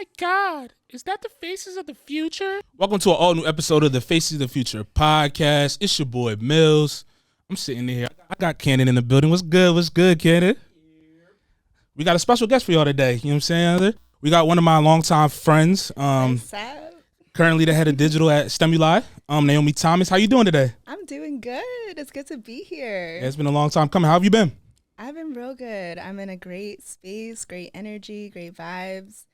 my God, is that the Faces of the Future? Welcome to an all new episode of the Faces of the Future podcast. It's your boy Millz. I'm sitting here. I got Cannon in the building. What's good? What's good, Cannon? We got a special guest for y'all today. You know what I'm saying? We got one of my longtime friends. Currently the head of digital at Stemuli. Naomi Thomas. How you doing today? I'm doing good. It's good to be here. Yeah, it's been a long time coming. How have you been? I've been real good. I'm in a great space, great energy, great vibes,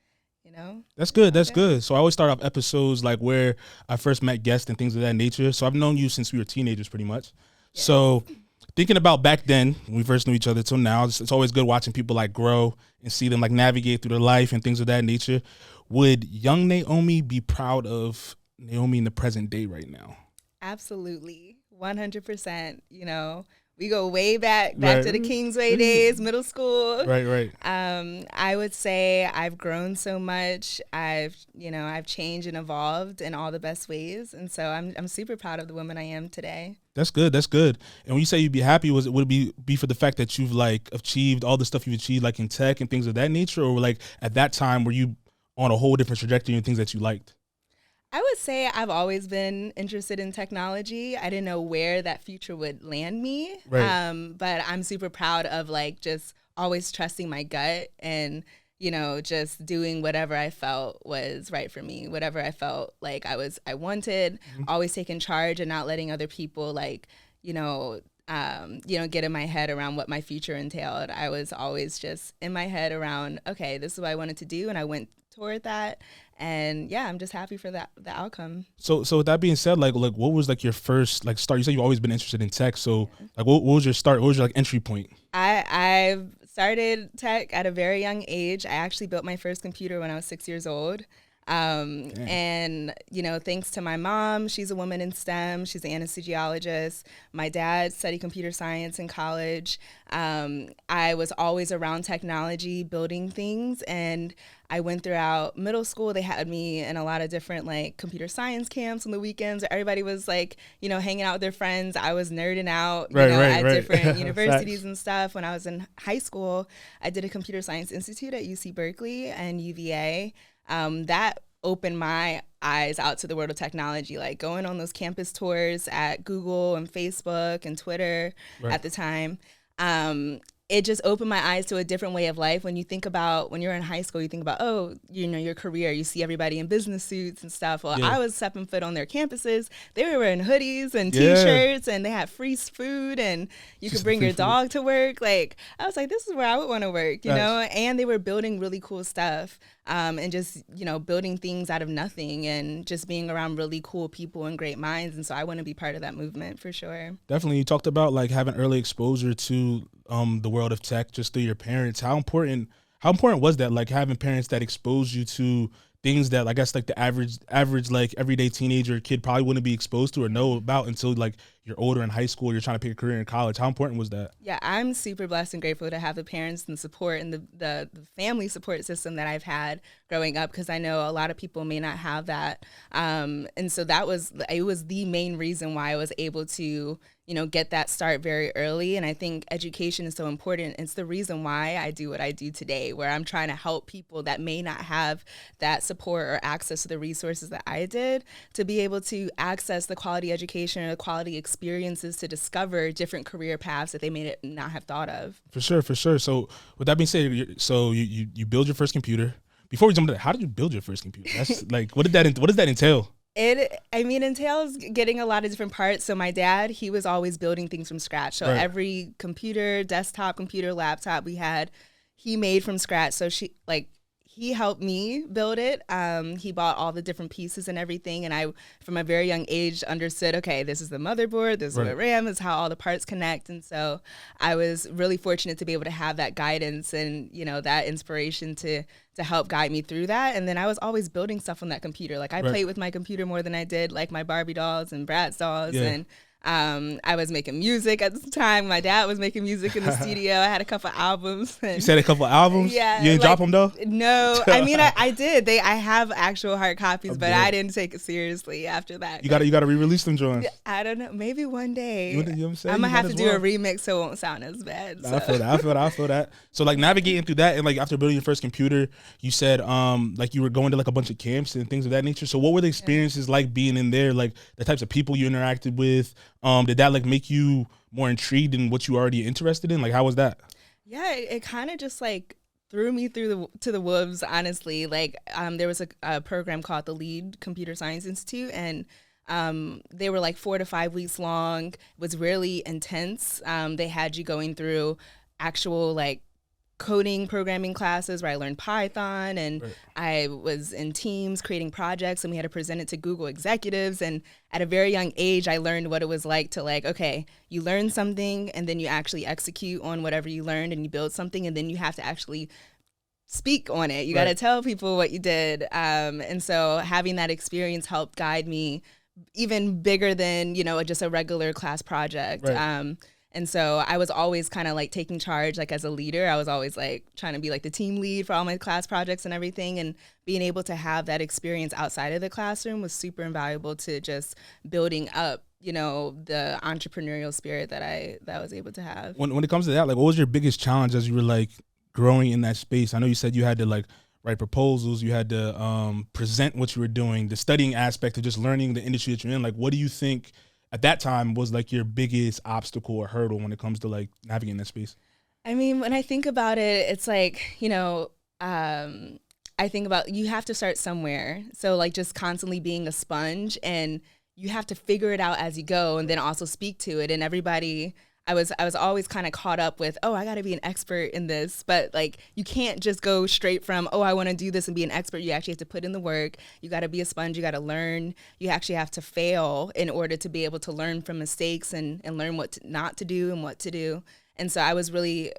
you know? That's good. That's good. So I always start off episodes like where I first met guests and things of that nature. So I've known you since we were teenagers pretty much. Yes. So thinking about back then, when we first knew each other till now, it's always good watching people like grow and see them like navigate through their life and things of that nature. Would young Naomi be proud of Naomi in the present day right now? Absolutely. 100%. You know, we go way back to the Kingsway days, middle school. Right. I would say I've grown so much. I've changed and evolved in all the best ways. And so I'm super proud of the woman I am today. That's good. And when you say you'd be happy, would it be for the fact that you've like achieved all the stuff you've achieved like in tech and things of that nature? Or like at that time were you on a whole different trajectory and things that you liked? I would say I've always been interested in technology. I didn't know where that future would land me. Right. But I'm super proud of like just always trusting my gut and, you know, just doing whatever I felt was right for me, whatever I felt like I wanted, always taking charge and not letting other people like, get in my head around what my future entailed. I was always just in my head around, okay, this is what I wanted to do. And I went toward that. And yeah, I'm just happy for the outcome. So with that being said, like what was like your first like start? You said you've always been interested in tech. So like what was your start? What was your like entry point? I started tech at a very young age. I actually built my first computer when I was 6 years old. And, you know, thanks to my mom, she's a woman in STEM. She's an anesthesiologist. My dad studied computer science in college. I was always around technology, building things. And I went throughout middle school. They had me in a lot of different like computer science camps on the weekends. Everybody was like, you know, hanging out with their friends. I was nerding out, at different universities and stuff. When I was in high school, I did a computer science institute at UC Berkeley and UVA. That opened my eyes out to the world of technology, like going on those campus tours at Google and Facebook and Twitter at the time. It just opened my eyes to a different way of life. When you think about, when you're in high school, you think about, your career. You see everybody in business suits and stuff. Well, I was stepping foot on their campuses. They were wearing hoodies and T-shirts, and they had free food, and you could bring your dog to work. Like, I was like, this is where I would want to work, you know? And they were building really cool stuff, and just, you know, building things out of nothing and just being around really cool people and great minds. And so I want to be part of that movement for sure. Definitely. You talked about like having early exposure to the world of tech just through your parents. How important was that, like having parents that expose you to things that I guess like the average like everyday teenager or kid probably wouldn't be exposed to or know about until like you're older in high school, you're trying to pick a career in college? How important was that? Yeah, I'm super blessed and grateful to have the parents and support and the family support system that I've had growing up, because I know a lot of people may not have that. And so it was the main reason why I was able to, you know, get that start very early. And I think education is so important. It's the reason why I do what I do today, where I'm trying to help people that may not have that support or access to the resources that I did, to be able to access the quality education or the quality experiences to discover different career paths that they may not have thought of. For sure. So with that being said, so you build your first computer. Before we jump into that, how did you build your first computer? That's like, what does that entail? It entails getting a lot of different parts. So my dad, he was always building things from scratch. So every computer, desktop computer, laptop we had, he made from scratch. So he helped me build it. He bought all the different pieces and everything. And I, from a very young age, understood, okay, this is the motherboard, this is what RAM is, how all the parts connect. And so I was really fortunate to be able to have that guidance and, you know, that inspiration to help guide me through that. And then I was always building stuff on that computer. Like I played with my computer more than I did like my Barbie dolls and Bratz dolls. And I was making music at the time. My dad was making music in the studio. I had a couple albums. You said a couple albums? Yeah. You didn't drop them though? No. I mean, I did. I have actual hard copies, but I didn't take it seriously after that. You got to re-release them, joints. I don't know. Maybe one day. You know what I'm saying? I'm going to have to do a remix so it won't sound as bad. So. I feel that. So like navigating through that, and like after building your first computer, you said like you were going to like a bunch of camps and things of that nature. So what were the experiences like being in there? Like the types of people you interacted with? Did that like make you more intrigued in what you were already interested in? Like how was that? Yeah, it kind of just like threw me to the wolves, honestly. Like there was a program called the Lead Computer Science Institute, and they were like 4 to 5 weeks long. It was really intense. They had you going through actual like coding programming classes where I learned Python, and I was in teams creating projects, and we had to present it to Google executives. And at a very young age, I learned what it was like to like, okay, you learn something and then you actually execute on whatever you learned, and you build something, and then you have to actually speak on it. You got to tell people what you did. And so having that experience helped guide me even bigger than, just a regular class project. And so I was always kind of like taking charge, like as a leader. I was always like trying to be like the team lead for all my class projects and everything. And being able to have that experience outside of the classroom was super invaluable to just building up, the entrepreneurial spirit that I was able to have. When it comes to that, like what was your biggest challenge as you were like growing in that space? I know you said you had to like write proposals, you had to present what you were doing, the studying aspect of just learning the industry that you're in. Like what do you think at that time was like your biggest obstacle or hurdle when it comes to like navigating that space? I mean, when I think about it, it's like, I think about you have to start somewhere. So like just constantly being a sponge, and you have to figure it out as you go, and then also speak to it. And everybody, I was always kind of caught up with, I got to be an expert in this. But like, you can't just go straight from, I want to do this and be an expert. You actually have to put in the work. You got to be a sponge. You got to learn. You actually have to fail in order to be able to learn from mistakes and learn what not to do and what to do. And so I was really,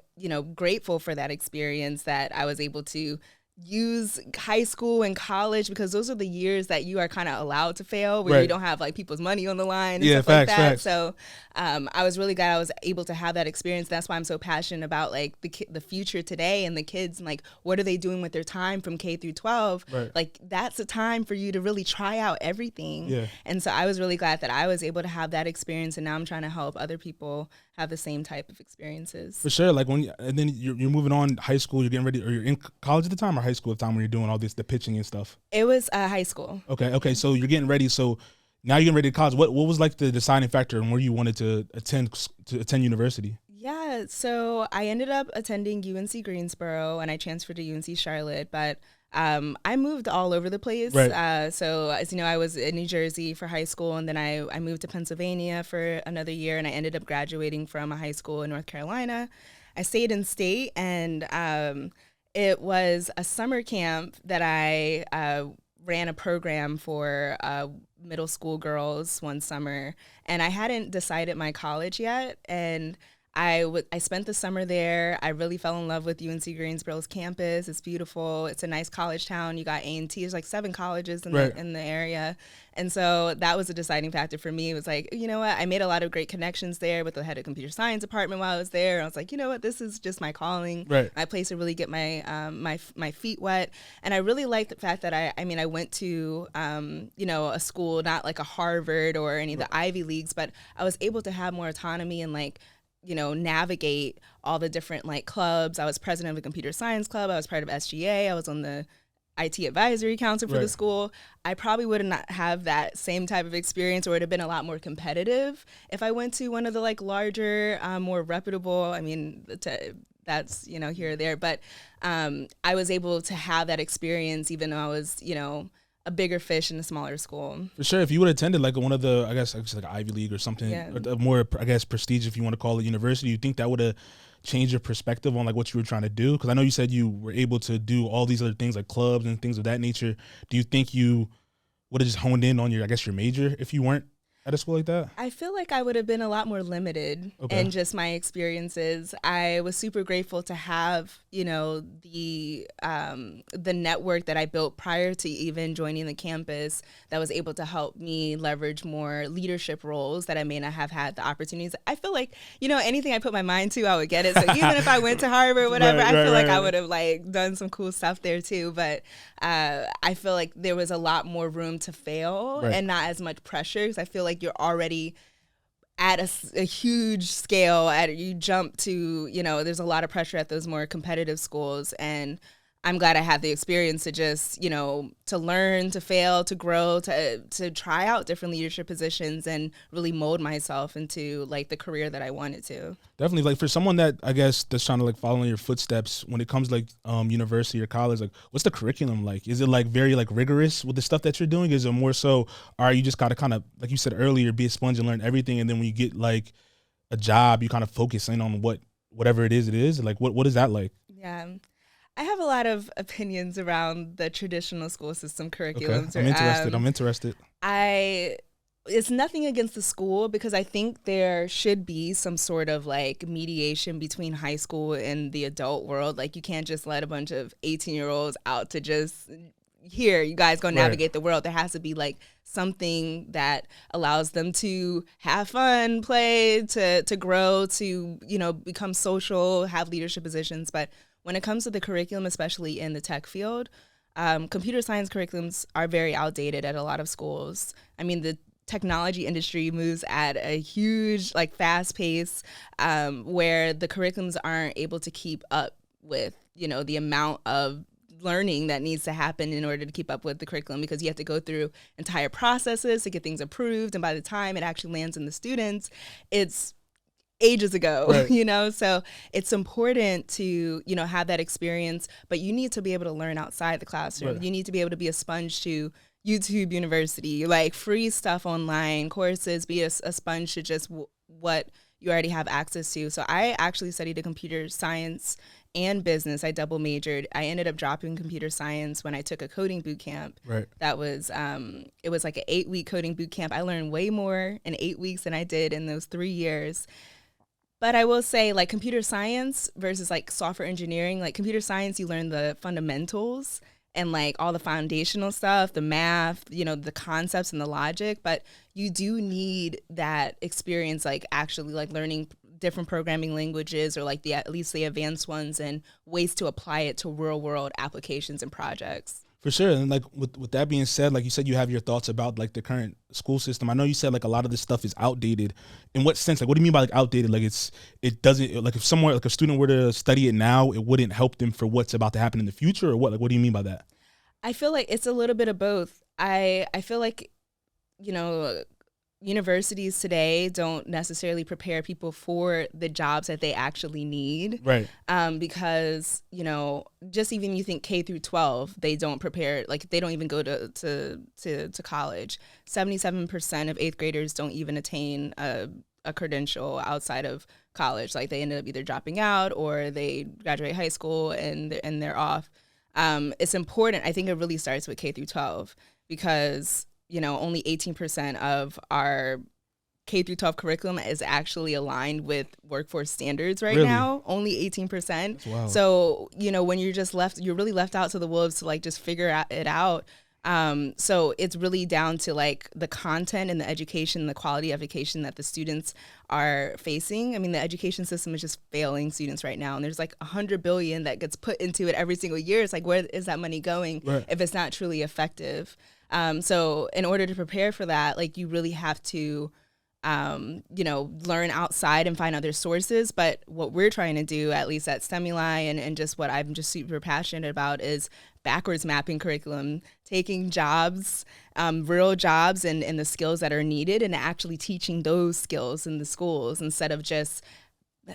grateful for that experience, that I was able to use high school and college, because those are the years that you are kind of allowed to fail, where you don't have like people's money on the line and stuff like that. Facts. So I was really glad I was able to have that experience. That's why I'm so passionate about like the future today and the kids, and like what are they doing with their time from K through 12. Like that's a time for you to really try out everything. And so I was really glad that I was able to have that experience, and now I'm trying to help other people have the same type of experiences. For sure. Like and then you're moving on high school, you're getting ready, or you're in college at the time, or high school at the time when you're doing all this, the pitching and stuff? It was high school. Okay. So you're getting ready. So now you're getting ready to college. What was like the deciding factor and where you wanted to attend university? Yeah. So I ended up attending UNC Greensboro, and I transferred to UNC Charlotte, but I moved all over the place. So as you know, I was in New Jersey for high school, and then I moved to Pennsylvania for another year, and I ended up graduating from a high school in North Carolina. I stayed in state, and it was a summer camp that I ran a program for middle school girls one summer, and I hadn't decided my college yet, and I spent the summer there. I really fell in love with UNC Greensboro's campus. It's beautiful. It's a nice college town. You got A&T. There's like 7 colleges in the area. And so that was a deciding factor for me. It was like, you know what? I made a lot of great connections there with the head of computer science department while I was there. I was like, you know what? This is just my calling. My place to really get my my feet wet. And I really liked the fact that I went to, a school, not like a Harvard or any of the Ivy Leagues, but I was able to have more autonomy and like, navigate all the different like clubs. I was president of a computer science club. I was part of SGA. I was on the IT advisory council for the school. I probably would not have that same type of experience, or it would have been a lot more competitive if I went to one of the like larger, more reputable, that's, here or there. But I was able to have that experience even though I was, a bigger fish in a smaller school. For sure. If you would have attended like one of the, I guess like Ivy League or something, or more, I guess, prestige, if you want to call it, university, you think that would have changed your perspective on like what you were trying to do? Because I know you said you were able to do all these other things like clubs and things of that nature. Do you think you would have just honed in on your major if you weren't? at a school like that? I feel like I would have been a lot more limited in just my experiences. I was super grateful to have, the network that I built prior to even joining the campus that was able to help me leverage more leadership roles that I may not have had the opportunities. I feel like, anything I put my mind to, I would get it. So even if I went to Harvard or whatever, I feel like I would have done some cool stuff there too. But I feel like there was a lot more room to fail and not as much pressure, because I feel like you're already at a huge scale. You jump to, there's a lot of pressure at those more competitive schools, and I'm glad I had the experience to just, to learn, to fail, to grow, to try out different leadership positions and really mold myself into the career that I wanted to. Definitely, for someone that I guess that's trying to follow in your footsteps when it comes to university or college, what's the curriculum like? Is it very rigorous with the stuff that you're doing? Is it more so, or you just gotta kind of, like you said earlier, be a sponge and learn everything, and then when you get a job, you kind of focus in on whatever it is? What is that like? Yeah. I have a lot of opinions around the traditional school system curriculums. Okay. I'm interested. It's nothing against the school, because I think there should be some sort of mediation between high school and the adult world. You can't just let a bunch of 18-year-olds out to just, here, you guys go navigate the world. There has to be something that allows them to have fun, play, to grow, to, become social, have leadership positions. But when it comes to the curriculum, especially in the tech field, computer science curriculums are very outdated at a lot of schools. I mean, the technology industry moves at a huge, fast pace, where the curriculums aren't able to keep up with, the amount of learning that needs to happen in order to keep up with the curriculum, because you have to go through entire processes to get things approved. And by the time it actually lands in the students, it's ages ago, so it's important to, have that experience, but you need to be able to learn outside the classroom. You need to be able to be a sponge to YouTube University, free stuff online, courses, be a sponge to just what you already have access to. So I actually studied a computer science and business. I double majored. I ended up dropping computer science when I took a coding boot camp. That was, it was an 8-week coding boot camp. I learned way more in 8 weeks than I did in those 3 years. But I will say, computer science versus software engineering, computer science, you learn the fundamentals and all the foundational stuff, the math, the concepts and the logic. But you do need that experience, actually learning different programming languages, or at least the advanced ones, and ways to apply it to real world applications and projects. For sure. And with that being said, you said you have your thoughts about the current school system. I know you said a lot of this stuff is outdated. In what sense? What do you mean by outdated? It doesn't, if somewhere a student were to study it now, it wouldn't help them for what's about to happen in the future, or what? What do you mean by that? I feel like it's a little bit of both. I feel like, universities today don't necessarily prepare people for the jobs that they actually need. Because, just even you think K through 12, they don't prepare, they don't even go to college. 77% of 8th graders don't even attain a credential outside of college. They ended up either dropping out, or they graduate high school and they're off. It's important. I think it really starts with K through 12, because only 18% of our K through 12 curriculum is actually aligned with workforce standards right now. Only 18%. Wow. So, when you're really left out to the wolves to just figure it out. So it's really down to the content and the education, the quality of education that the students are facing. I mean, the education system is just failing students right now. And there's $100 billion that gets put into it every single year. It's where is that money going if it's not truly effective? So in order to prepare for that, you really have to, learn outside and find other sources. But what we're trying to do, at least at Stemuli, and just what I'm just super passionate about, is backwards mapping curriculum, taking jobs, real jobs and the skills that are needed, and actually teaching those skills in the schools, instead of just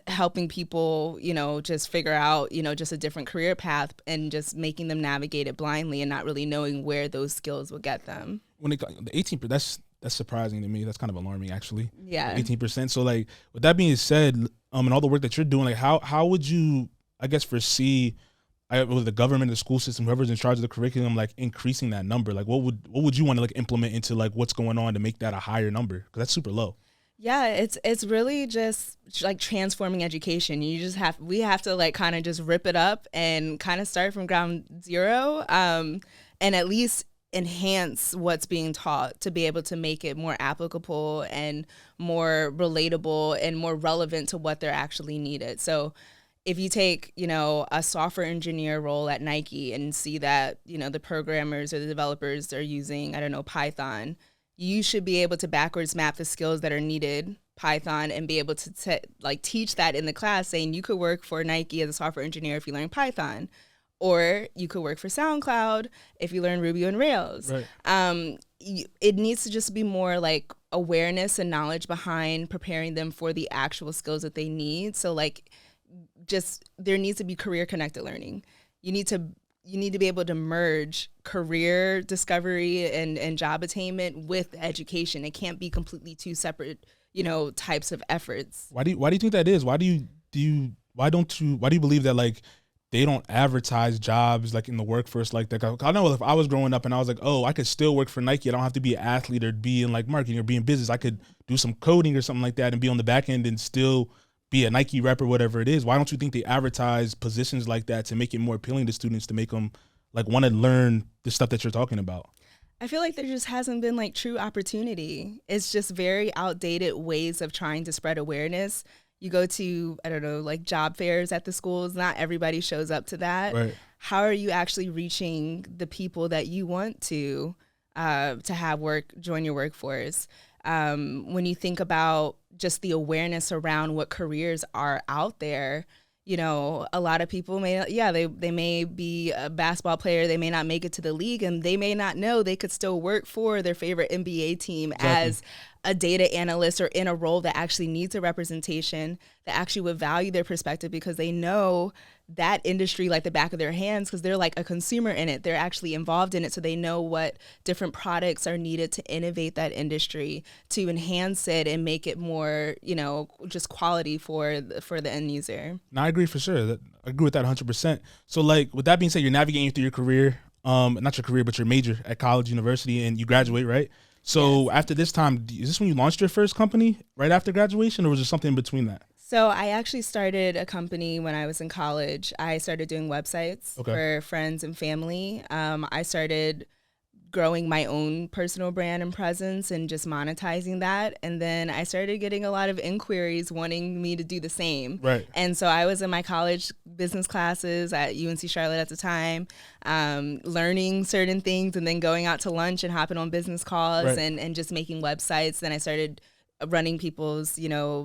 helping people, just figure out, just a different career path, and just making them navigate it blindly and not really knowing where those skills will get them. When the 18%, that's surprising to me. That's kind of alarming, actually. Yeah. 18%. So with that being said, and all the work that you're doing, how would you, I guess, foresee with the government, the school system, whoever's in charge of the curriculum, like increasing that number? Like what would you want to like implement into like what's going on to make that a higher number? Because that's super low. Yeah, it's really just like transforming education. We have to like kind of just rip it up and kind of start from ground zero, and at least enhance what's being taught to be able to make it more applicable and more relatable and more relevant to what they're actually needed. So if you take, a software engineer role at Nike and see that, the programmers or the developers are using, I don't know, Python, you should be able to backwards map the skills that are needed, Python, and be able to teach that in the class, saying you could work for Nike as a software engineer if you learn Python, or you could work for SoundCloud if you learn Ruby on Rails. Right. It needs to just be more like awareness and knowledge behind preparing them for the actual skills that they need. So there needs to be career connected learning. You need to be able to merge career discovery and job attainment with education. It can't be completely two separate, types of efforts. Why do you think that is? Why do you believe that like they don't advertise jobs like in the workforce like that? I know if I was growing up and I was like, oh, I could still work for Nike. I don't have to be an athlete or be in like marketing or be in business. I could do some coding or something like that and be on the back end and still be a Nike rep or whatever it is. Why don't you think they advertise positions like that to make it more appealing to students, to make them like want to learn the stuff that you're talking about? I feel like there just hasn't been like true opportunity. It's just very outdated ways of trying to spread awareness. You go to, I don't know, like job fairs at the schools. Not everybody shows up to that. Right. How are you actually reaching the people that you want to have join your workforce? When you think about just the awareness around what careers are out there, a lot of people they may be a basketball player, they may not make it to the league, and they may not know they could still work for their favorite NBA team as a data analyst or in a role that actually needs a representation, that actually would value their perspective because they know that industry like the back of their hands because they're like a consumer in it. They're actually involved in it, so they know what different products are needed to innovate that industry, to enhance it and make it more, just quality for the end user. No, I agree for sure. I agree with that 100%. So like with that being said, you're navigating through your career, not your career, but your major at college, university, and you graduate, right? So yes. After this time, is this when you launched your first company right after graduation, or was there something in between that? So I actually started a company when I was in college. I started doing websites for friends and family. I started growing my own personal brand and presence and just monetizing that. And then I started getting a lot of inquiries wanting me to do the same. Right. And so I was in my college business classes at UNC Charlotte at the time, learning certain things and then going out to lunch and hopping on business calls and just making websites. Then I started running people's,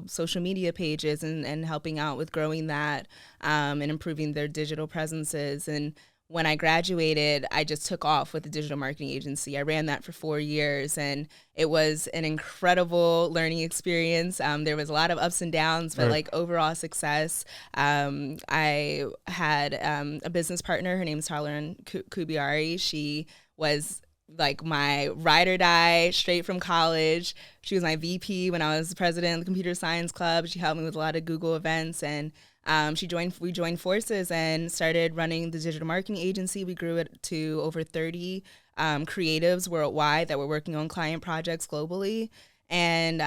social media pages and helping out with growing that and improving their digital presences. And when I graduated, I just took off with a digital marketing agency. I ran that for 4 years, and it was an incredible learning experience. There was a lot of ups and downs, but like overall success. I had a business partner. Her name is Tarlan Kubiari. She was like my ride or die straight from college. She was my VP when I was president of the Computer Science Club. She helped me with a lot of Google events, and we joined forces and started running the digital marketing agency. We grew it to over 30 creatives worldwide that were working on client projects globally. And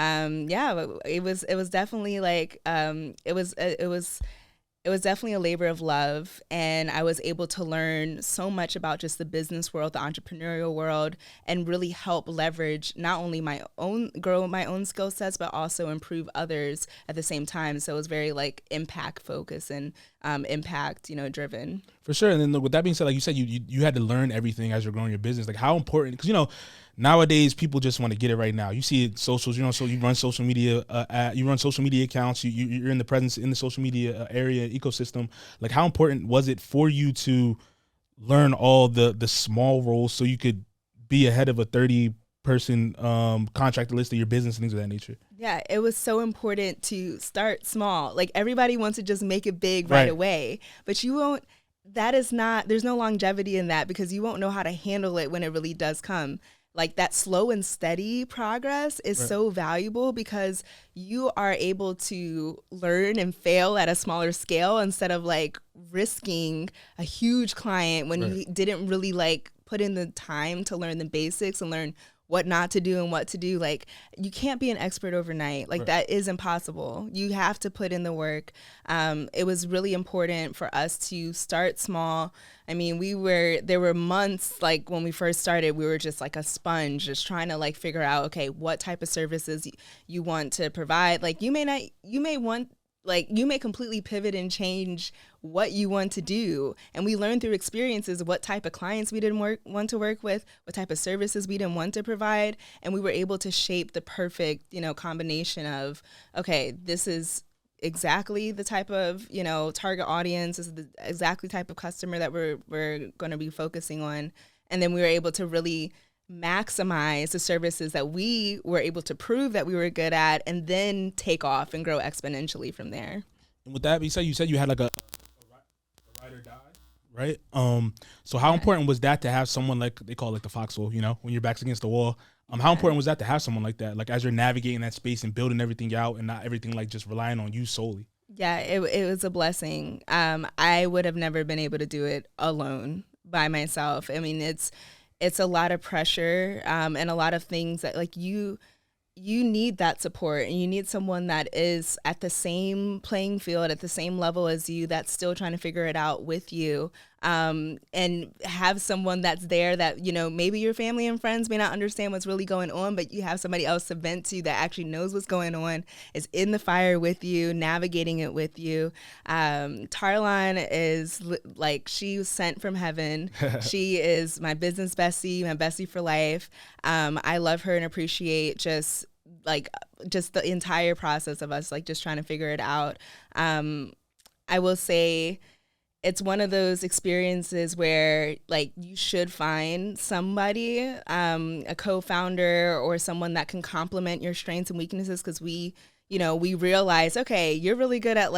it was definitely like it was definitely a labor of love, and I was able to learn so much about just the business world, the entrepreneurial world, and really help leverage not only grow my own skill sets, but also improve others at the same time. So it was very like impact focused and impact, driven. For sure. And then with that being said, like you said, you had to learn everything as you're growing your business. Like how important, because nowadays people just want to get it right now. You see it socials, so you run social media, you run social media accounts, you're in the presence in the social media area ecosystem. Like how important was it for you to learn all the small roles so you could be ahead of a 30-person contractor list of your business and things of that nature? Yeah, it was so important to start small. Like everybody wants to just make it big right away, but you won't. There's no longevity in that because you won't know how to handle it when it really does come. like that slow and steady progress is so valuable, because you are able to learn and fail at a smaller scale instead of like risking a huge client when you didn't really like put in the time to learn the basics and learn what not to do and what to do. Like, you can't be an expert overnight. Like, that is impossible. You have to put in the work. It was really important for us to start small. I mean, there were months, like when we first started, we were just like a sponge, just trying to like figure out, okay, what type of services you want to provide. Like, you may completely pivot and change what you want to do. And we learned through experiences what type of clients we didn't want to work with, what type of services we didn't want to provide. And we were able to shape the perfect, combination of, okay, this is exactly the type of, target audience, this is the exactly type of customer that we're going to be focusing on. And then we were able to really maximize the services that we were able to prove that we were good at, and then take off and grow exponentially from there. And with that being said, you said you had like a ride or die, right? So how important was that to have someone, like they call it like the foxhole, when your back's against the wall? How important was that to have someone like that, like as you're navigating that space and building everything out and not everything like just relying on you solely? Yeah, it was a blessing. I would have never been able to do it alone by myself. I mean, it's a lot of pressure and a lot of things that like you need that support, and you need someone that is at the same playing field, at the same level as you, that's still trying to figure it out with you, and have someone that's there that, maybe your family and friends may not understand what's really going on, but you have somebody else to vent to that actually knows what's going on, is in the fire with you, navigating it with you. Tarlan is like, she was sent from heaven. She is my business bestie, my bestie for life. I love her and appreciate just the entire process of us, like just trying to figure it out. I will say it's one of those experiences where like you should find somebody, a co-founder or someone that can complement your strengths and weaknesses, because we realize, okay, you're really good at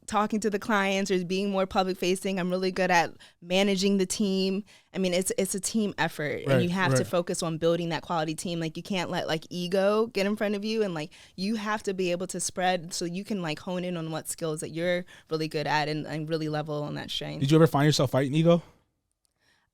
talking to the clients or being more public facing. I'm really good at managing the team. I mean, it's a team effort, and you have to focus on building that quality team. Like, you can't let like ego get in front of you, and like you have to be able to spread so you can like hone in on what skills that you're really good at and really level on that strength. Did you ever find yourself fighting ego?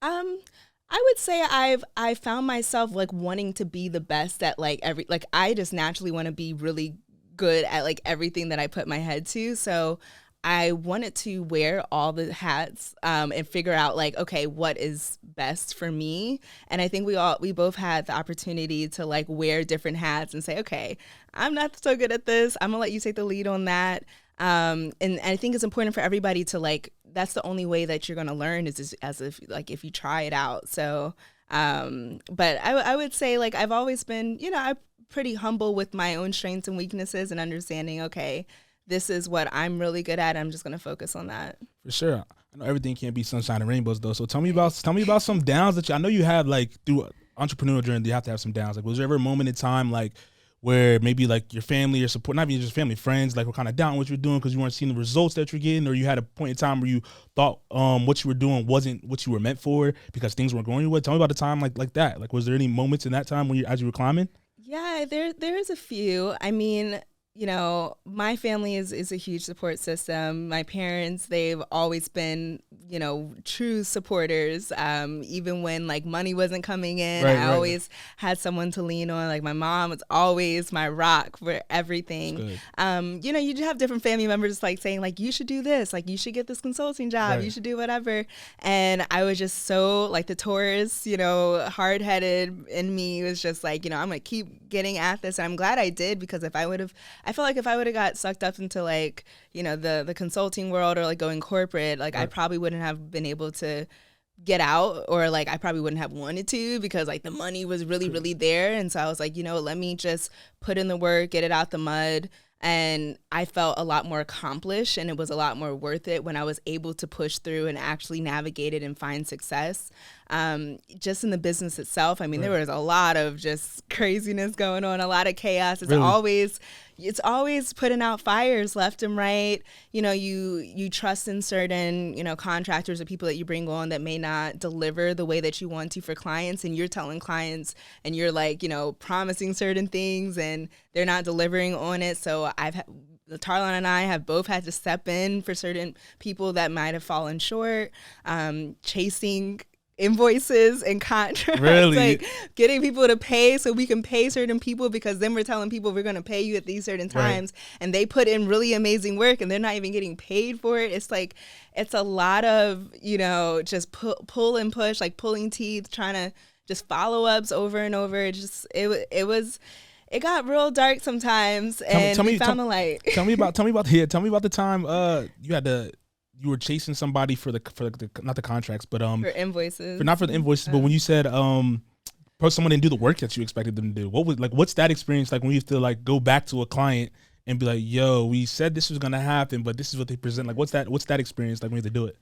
I would say I found myself like wanting to be the best at I just naturally want to be really good at like everything that I put my head to. So I wanted to wear all the hats and figure out like, okay, what is best for me? And I think we both had the opportunity to like wear different hats and say, okay, I'm not so good at this, I'm gonna let you take the lead on that. And I think it's important for everybody to like, that's the only way that you're going to learn is as if you try it out. So, but I would say like, I've always been, I'm pretty humble with my own strengths and weaknesses and understanding, okay, this is what I'm really good at. I'm just going to focus on that. For sure. I know everything can't be sunshine and rainbows though. So tell me about some downs that I know you have like through entrepreneurial journey. You have to have some downs. Like, was there ever a moment in time like where maybe like your family or support, not even just family, friends, like were kind of down what you're doing because you weren't seeing the results that you're getting, or you had a point in time where you thought what you were doing wasn't what you were meant for because things weren't going your way? Tell me about a time like that. Like, was there any moments in that time when as you were climbing? Yeah, there's a few. I mean, my family is a huge support system. My parents, they've always been, true supporters. Even when like money wasn't coming in, I always had someone to lean on. Like, my mom was always my rock for everything. You just have different family members like saying like, you should do this, like you should get this consulting job, you should do whatever. And I was just so like the Taurus, hard-headed in me was just like, I'm gonna keep getting at this. And I'm glad I did, because I feel like if I would have got sucked up into like, the consulting world or like going corporate, like I probably wouldn't have been able to get out, or like I probably wouldn't have wanted to, because like the money was really, really there. And so I was like, let me just put in the work, get it out the mud. And I felt a lot more accomplished, and it was a lot more worth it when I was able to push through and actually navigate it and find success. Just in the business itself, I mean, there was a lot of just craziness going on, a lot of chaos. It's always, it's always putting out fires left and right. You know, you trust in certain, contractors or people that you bring on that may not deliver the way that you want to for clients, and you're telling clients and you're like, promising certain things and they're not delivering on it. So Tarlon and I have both had to step in for certain people that might have fallen short, chasing invoices and contracts, really? like getting people to pay so we can pay certain people, because then we're telling people we're going to pay you at these certain times, and they put in really amazing work and they're not even getting paid for it. It's like, it's a lot of, just pull and push, like pulling teeth, trying to just follow-ups over and over. It got real dark sometimes, and we found the light. Tell me about the time you were chasing somebody for the not the contracts, but for invoices. Not for the invoices, but when you said someone didn't do the work that you expected them to do. What's that experience like when you have to like go back to a client and be like, yo, we said this was gonna happen, but this is what they present. Like what's that experience like when you have to do it?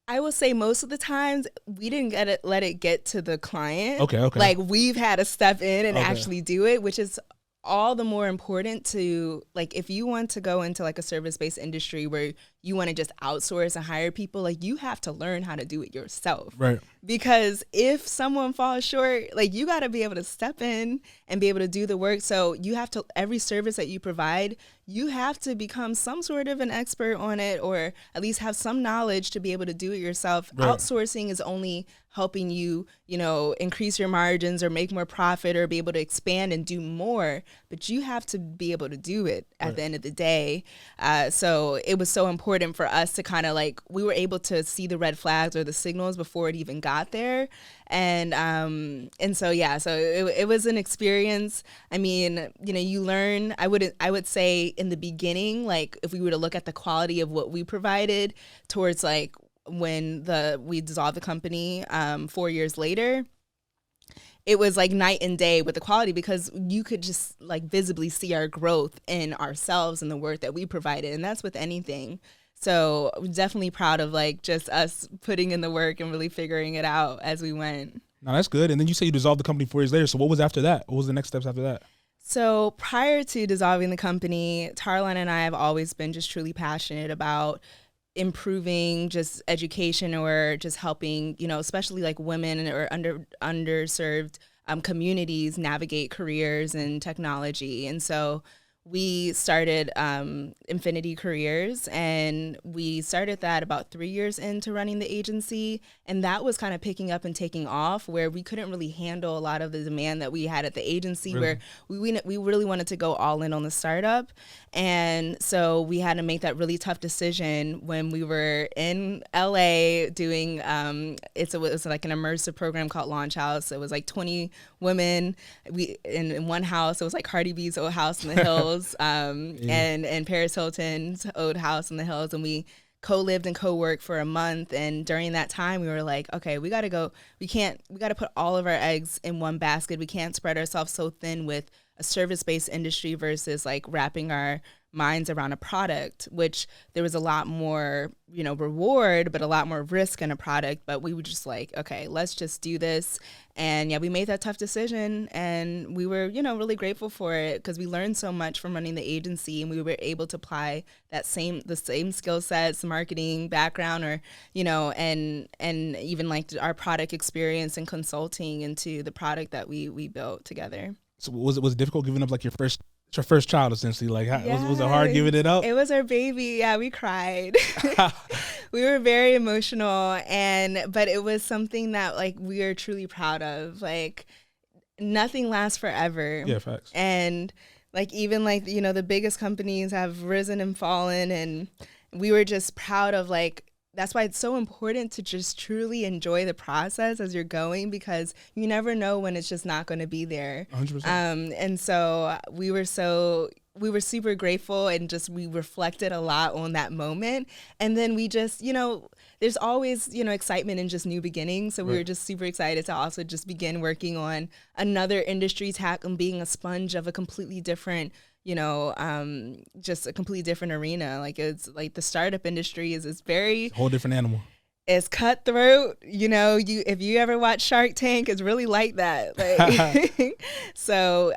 I will say most of the times we didn't let it get to the client. Okay. Like we've had to step in and actually do it, which is all the more important to, like, if you want to go into like a service-based industry where you want to just outsource and hire people, like you have to learn how to do it yourself. Right. Because if someone falls short, like you got to be able to step in and be able to do the work. So you have to, every service that you provide, you have to become some sort of an expert on it, or at least have some knowledge to be able to do it yourself. Right. Outsourcing is only helping you, increase your margins or make more profit or be able to expand and do more. But you have to be able to do it at the end of the day. So it was so important for us to kind of like, we were able to see the red flags or the signals before it even got there. And so it was an experience. I mean, you learn. I would say in the beginning, like if we were to look at the quality of what we provided towards like when we dissolved the company 4 years later, it was like night and day with the quality, because you could just like visibly see our growth in ourselves and the work that we provided. And that's with anything. So I'm definitely proud of like just us putting in the work and really figuring it out as we went. No, that's good. And then you say you dissolved the company 4 years later. So what was after that? What was the next steps after that? So prior to dissolving the company, Tarlon and I have always been just truly passionate about improving just education, or just helping, especially like women or underserved communities navigate careers in technology. And so we started Infinity Careers, and we started that about 3 years into running the agency. And that was kind of picking up and taking off, where we couldn't really handle a lot of the demand that we had at the agency, where we really wanted to go all in on the startup. And so we had to make that really tough decision when we were in LA doing, it was like an immersive program called Launch House. It was like 20 women in one house. It was like Cardi B's old house in the hills. And Paris Hilton's old house in the hills, and we co-lived and co-worked for a month. And during that time we were like, okay, we got to put all of our eggs in one basket. We can't spread ourselves so thin with a service-based industry versus like wrapping our minds around a product, which there was a lot more, reward, but a lot more risk in a product. But we were just like, okay, let's just do this. And yeah, we made that tough decision, and we were, really grateful for it, because we learned so much from running the agency, and we were able to apply the same skill sets, marketing background, or, and even like our product experience and consulting into the product that we built together. So was it difficult giving up like your first child, essentially? Like, was it hard giving it up? It was our baby. Yeah, we cried. We were very emotional, but it was something that like we are truly proud of. Like, nothing lasts forever. Yeah, facts. And like even like the biggest companies have risen and fallen, and we were just proud of like. That's why it's so important to just truly enjoy the process as you're going, because you never know when it's just not going to be there. 100%. And so we were super grateful, and just we reflected a lot on that moment. And then we just, there's always, excitement in just new beginnings. So we were just super excited to also just begin working on another industry tack and being a sponge of a completely different just a completely different arena. Like, it's like the startup industry is very a whole different animal. It's cutthroat. If you ever watch Shark Tank, it's really like that. Like, so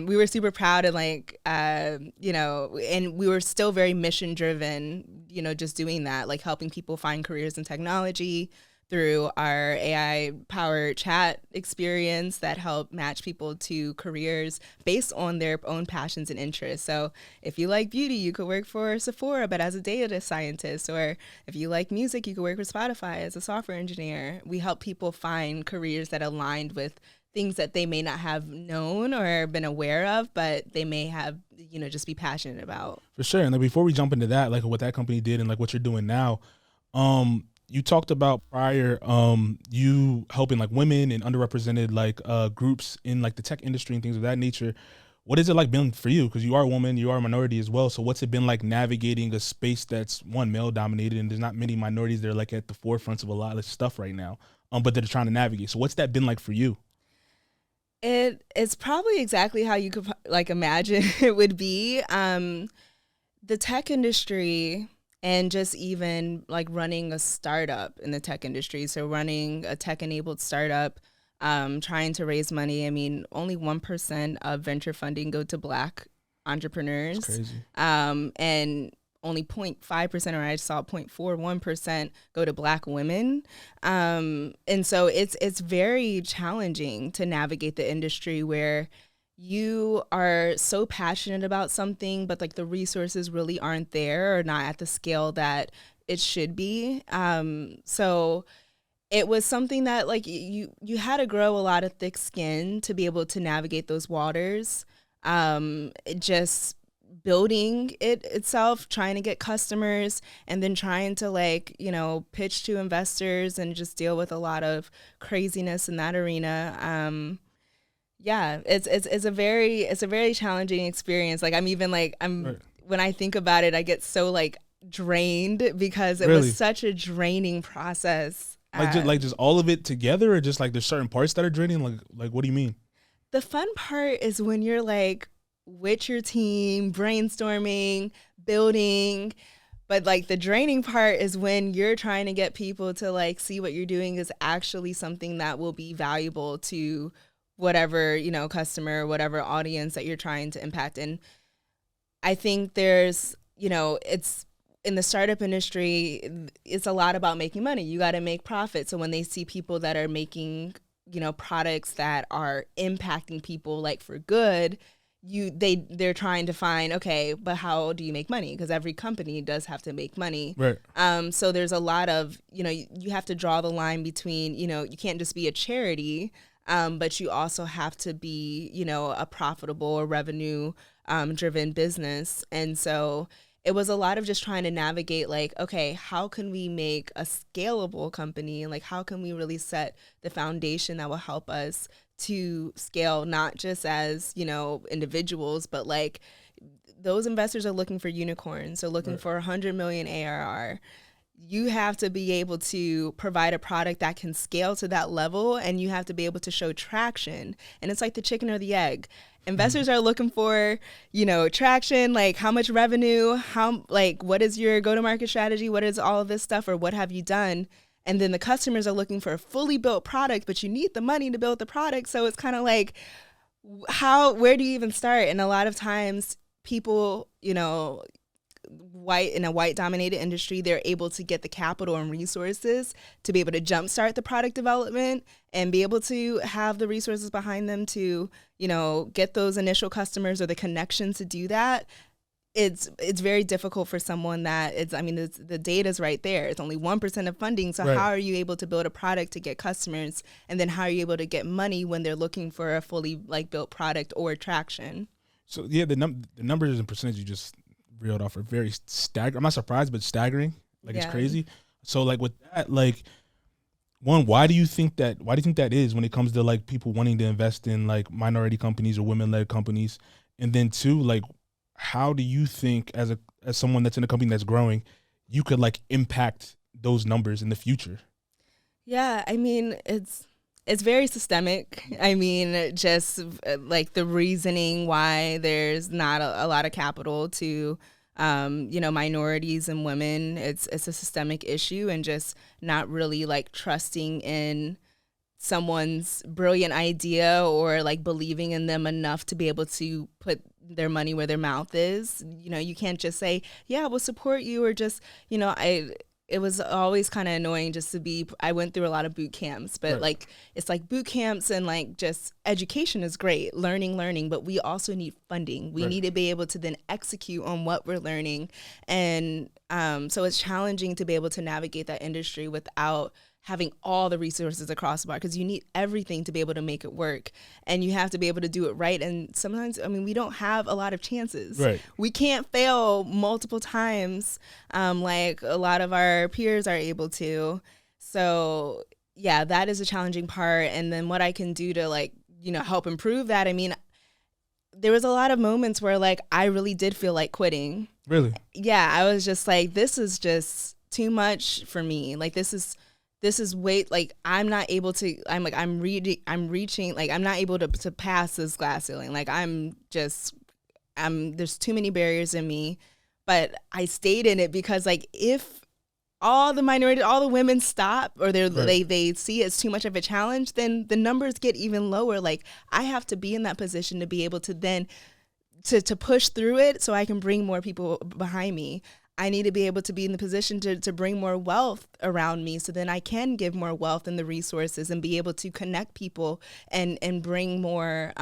we were super proud and and we were still very mission driven, just doing that, like helping people find careers in technology through our AI powered chat experience that help match people to careers based on their own passions and interests. So if you like beauty, you could work for Sephora, but as a data scientist, or if you like music, you could work for Spotify as a software engineer. We help people find careers that aligned with things that they may not have known or been aware of, but they may have, just be passionate about. For sure. And like, before we jump into that, like what that company did and like what you're doing now, you talked about prior, you helping like women and underrepresented like groups in like the tech industry and things of that nature. What is it like been for you? Because you are a woman, you are a minority as well. So what's it been like navigating a space that's one, male dominated, and there's not many minorities that are like at the forefronts of a lot of stuff right now, but they're trying to navigate. So what's that been like for you? It's probably exactly how you could like imagine it would be. The tech industry, and just even like running a startup in the tech industry. So running a tech-enabled startup, trying to raise money. I mean, only 1% of venture funding go to Black entrepreneurs. That's crazy. And only 0.5%, or I saw 0.41% go to Black women. And so it's very challenging to navigate the industry where you are so passionate about something, but like the resources really aren't there or not at the scale that it should be. So it was something that like you had to grow a lot of thick skin to be able to navigate those waters. Just building it itself, trying to get customers, and then trying to pitch to investors and just deal with a lot of craziness in that arena. Yeah, it's a very challenging experience. Like right. When I think about it, I get so like drained because it was such a draining process. Just all of it together, or just like there's certain parts that are draining? Like what do you mean? The fun part is when you're like with your team, brainstorming, building. But like the draining part is when you're trying to get people to like see what you're doing is actually something that will be valuable to whatever, customer, whatever audience that you're trying to impact. And I think there's, it's in the startup industry, it's a lot about making money. You got to make profit. So when they see people that are making, products that are impacting people like for good, they're trying to find, okay, but how do you make money? Because every company does have to make money. Right. So there's a lot of, you have to draw the line between, you can't just be a charity, but you also have to be, a profitable or revenue driven business. And so it was a lot of just trying to navigate like, okay, how can we make a scalable company? And like, how can we really set the foundation that will help us to scale, not just as, individuals, but like those investors are looking for unicorns. So looking for 100 million ARR. You have to be able to provide a product that can scale to that level, and you have to be able to show traction. And it's like the chicken or the egg. Investors are looking for, traction, like how much revenue, what is your go-to-market strategy? What is all of this stuff, or what have you done? And then the customers are looking for a fully built product, but you need the money to build the product. So it's kind of like, where do you even start? And a lot of times people, in a white dominated industry, they're able to get the capital and resources to be able to jumpstart the product development and be able to have the resources behind them to, get those initial customers or the connections to do that. It's very difficult for someone that the data's right there. It's only 1% of funding. So how are you able to build a product to get customers? And then how are you able to get money when they're looking for a fully built product or traction? So yeah, the numbers and percentage you just reeled off are very staggering. I'm not surprised, but staggering. It's crazy. So like with that, like one, why do you think that is when it comes to like people wanting to invest in like minority companies or women-led companies? And then two, like how do you think as someone that's in a company that's growing, you could like impact those numbers in the future? Yeah, I mean, it's very systemic. I mean, just like the reasoning why there's not a lot of capital to minorities and women. It's a systemic issue, and just not really like trusting in someone's brilliant idea or like believing in them enough to be able to put their money where their mouth is. You can't just say, yeah, we'll support you, or just, it was always kind of annoying just to be, I went through a lot of boot camps, but like, it's like boot camps and like just education is great, learning, but we also need funding. We need to be able to then execute on what we're learning. And so it's challenging to be able to navigate that industry without having all the resources across the board, because you need everything to be able to make it work, and you have to be able to do it right. And sometimes, we don't have a lot of chances. Right. We can't fail multiple times like a lot of our peers are able to. So yeah, that is a challenging part. And then what I can do to help improve that. There was a lot of moments where like I really did feel like quitting. Really? Yeah, I was just like, this is just too much for me. Like this is way, like I'm not able to, I'm reaching, like I'm not able to pass this glass ceiling. Like there's too many barriers in me, but I stayed in it because like if all the women stop, or they see it's too much of a challenge, then the numbers get even lower. Like I have to be in that position to be able to then to push through it so I can bring more people behind me. I need to be able to be in the position to bring more wealth around me, so then I can give more wealth and the resources and be able to connect people and bring more,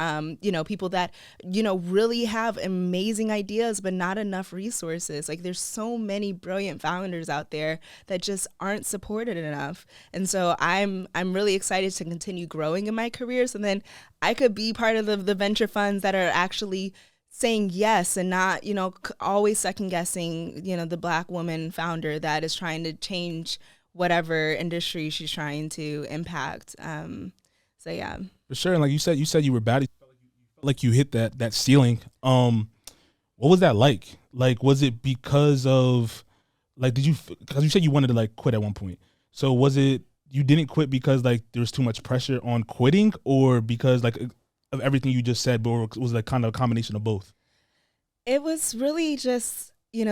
people that, really have amazing ideas, but not enough resources. Like there's so many brilliant founders out there that just aren't supported enough. And so I'm really excited to continue growing in my career. So then I could be part of the venture funds that are actually saying yes, and not, always second guessing, the Black woman founder that is trying to change whatever industry she's trying to impact. So yeah. For sure. And like you said you were bad. You felt like you hit that ceiling. What was that like? Like, was it because of like, because you said you wanted to like quit at one point. So was it, you didn't quit because like there was too much pressure on quitting, or because like of everything you just said, but was like kind of a combination of both? It was really just, it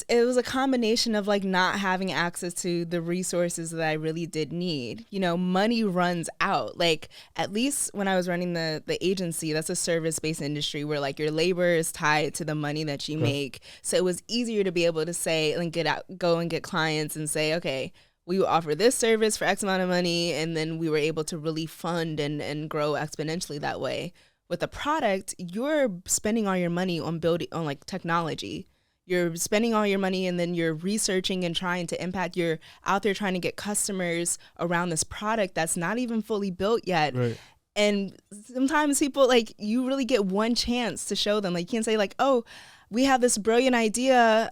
was a combination of like not having access to the resources that I really did need. Money runs out. Like at least when I was running the agency, that's a service-based industry where like your labor is tied to the money that you make. So it was easier to be able to say and go and get clients and say, okay, we will offer this service for X amount of money, and then we were able to really fund and grow exponentially that way. With a product, you're spending all your money on building on like technology. You're spending all your money, and then you're researching and trying to impact. You're out there trying to get customers around this product that's not even fully built yet. Right. And sometimes people, like, you really get one chance to show them. Like, you can't say like, oh, we have this brilliant idea.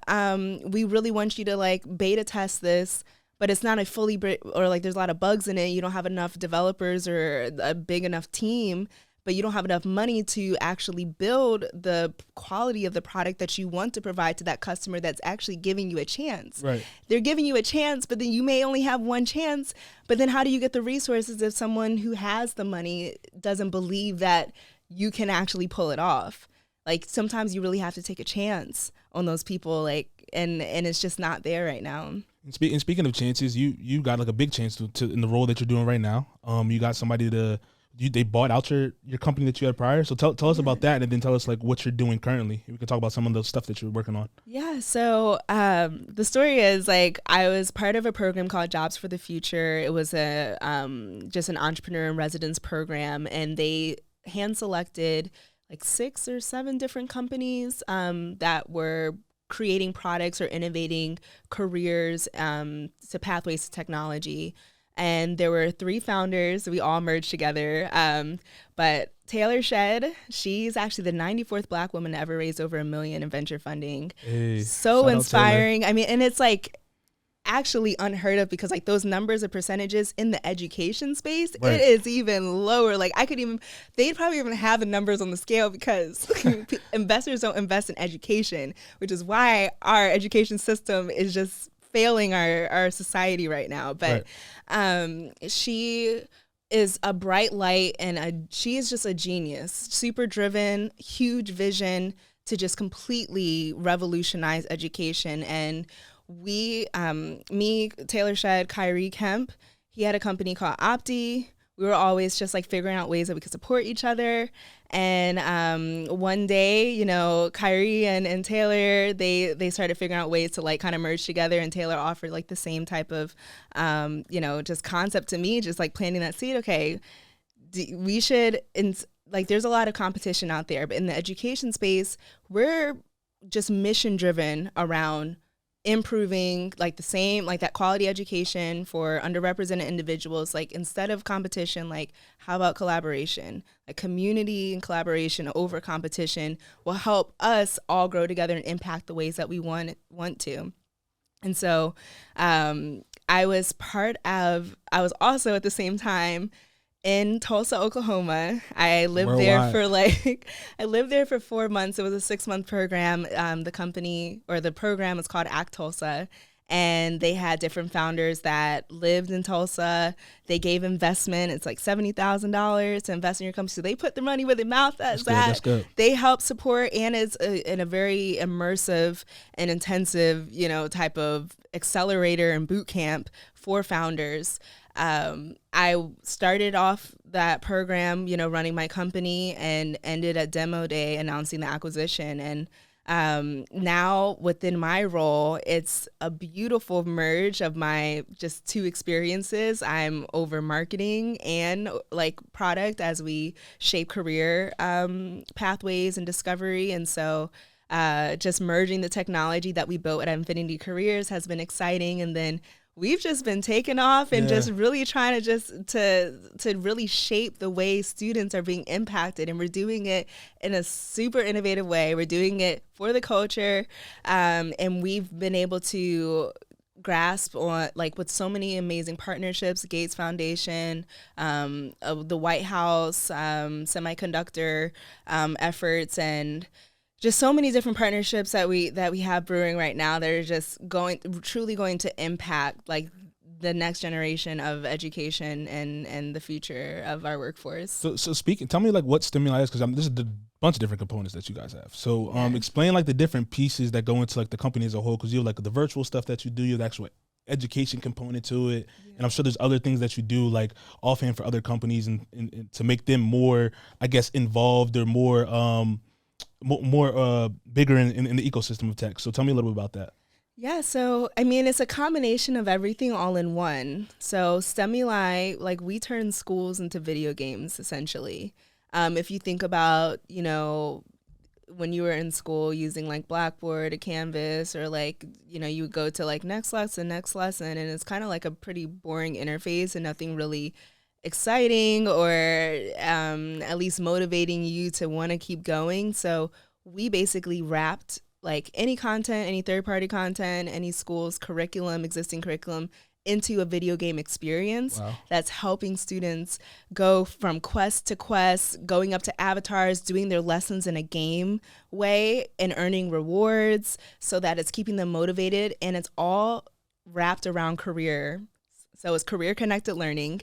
We really want you to like beta test this, but it's not a fully, or like there's a lot of bugs in it. You don't have enough developers or a big enough team, but you don't have enough money to actually build the quality of the product that you want to provide to that customer that's actually giving you a chance. Right. They're giving you a chance, but then you may only have one chance. But then how do you get the resources if someone who has the money doesn't believe that you can actually pull it off? Like sometimes you really have to take a chance on those people, like, and it's just not there right now. And speaking of chances, you got like a big chance to in the role that you're doing right now. You got somebody they bought out your company that you had prior. So tell us about that, and then tell us like what you're doing currently. We can talk about some of the stuff that you're working on. Yeah. So the story is like I was part of a program called Jobs for the Future. It was a just an entrepreneur in residence program, and they hand selected like 6 or 7 different companies that were creating products or innovating careers to pathways to technology. And there were 3 founders. We all merged together. But Taylor Shedd, she's actually the 94th Black woman to ever raise over $1 million in venture funding. Hey, so inspiring. I mean, and it's like actually unheard of, because like those numbers of percentages in the education space, right, it is even lower. Like they'd probably even have the numbers on the scale, because investors don't invest in education, which is why our education system is just failing our society right now. But she is a bright light, and she is just a genius, super driven, huge vision, to just completely revolutionize education. And me, Taylor Shedd, Kyrie Kemp, he had a company called Opti. We were always just like figuring out ways that we could support each other. And one day, you know, Kyrie and Taylor, they started figuring out ways to like kind of merge together. And Taylor offered like the same type of, you know, just concept to me, just like planting that seed. Okay, we should, like, there's a lot of competition out there, but in the education space, we're just mission driven around improving like that quality education for underrepresented individuals. Like, instead of competition, like, how about collaboration? Like, community and collaboration over competition will help us all grow together and impact the ways that we want to. And so I was also at the same time in Tulsa, Oklahoma. I lived Worldwide. there for 4 months. It was a 6-month program. The program is called Act Tulsa. And they had different founders that lived in Tulsa. They gave investment. It's like $70,000 to invest in your company. So they put the money where their mouth is at. That's good. They help support, and it's in a very immersive and intensive, you know, type of accelerator and boot camp for founders. I started off that program, you know, running my company, and ended at demo day announcing the acquisition. And now within my role, it's a beautiful merge of my just two experiences. I'm over marketing and like product as we shape career pathways and discovery. And so just merging the technology that we built at Infinity Careers has been exciting. And then we've just been taking off and just really trying to really shape the way students are being impacted. And we're doing it in a super innovative way. We're doing it for the culture. And we've been able to grasp on, like, with so many amazing partnerships, Gates Foundation, the White House, semiconductor efforts, and just so many different partnerships that we have brewing right now that are just truly going to impact like the next generation of education and the future of our workforce. So tell me like what Stemuli is, because this is a bunch of different components that you guys have. So explain like the different pieces that go into like the company as a whole, because you have like the virtual stuff that you do, you have the actual education component to it, and I'm sure there's other things that you do like offhand for other companies and to make them more, I guess, involved or more bigger in the ecosystem of tech. So tell me a little bit about that. Yeah, so I mean, it's a combination of everything all in one. So Stemuli, like, we turn schools into video games essentially. If you think about, you know, when you were in school using like Blackboard or Canvas, or like, you know, you would go to like next lesson, and it's kind of like a pretty boring interface and nothing really exciting or at least motivating you to want to keep going. So we basically wrapped like any content, any third-party content, any school's curriculum, existing curriculum, into a video game experience. Wow. That's helping students go from quest to quest, going up to avatars, doing their lessons in a game way and earning rewards, so that it's keeping them motivated. And it's all wrapped around career. So it's career-connected learning.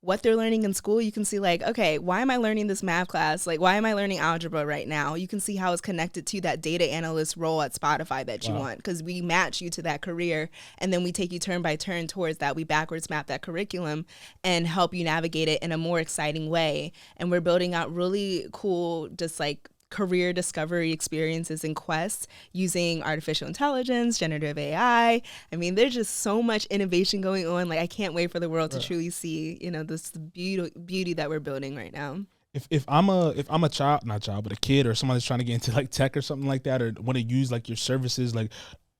What they're learning in school, you can see like, okay, why am I learning this math class? Like, why am I learning algebra right now? You can see how it's connected to that data analyst role at Spotify that you want, because we match you to that career, and then we take you turn by turn towards that. We backwards map that curriculum and help you navigate it in a more exciting way. And we're building out really cool, just like career discovery experiences and quests using artificial intelligence, generative AI. I mean, there's just so much innovation going on. Like, I can't wait for the world to truly see, you know, this beauty that we're building right now. If I'm a child, not child, but a kid or someone that's trying to get into like tech or something like that, or want to use like your services, like,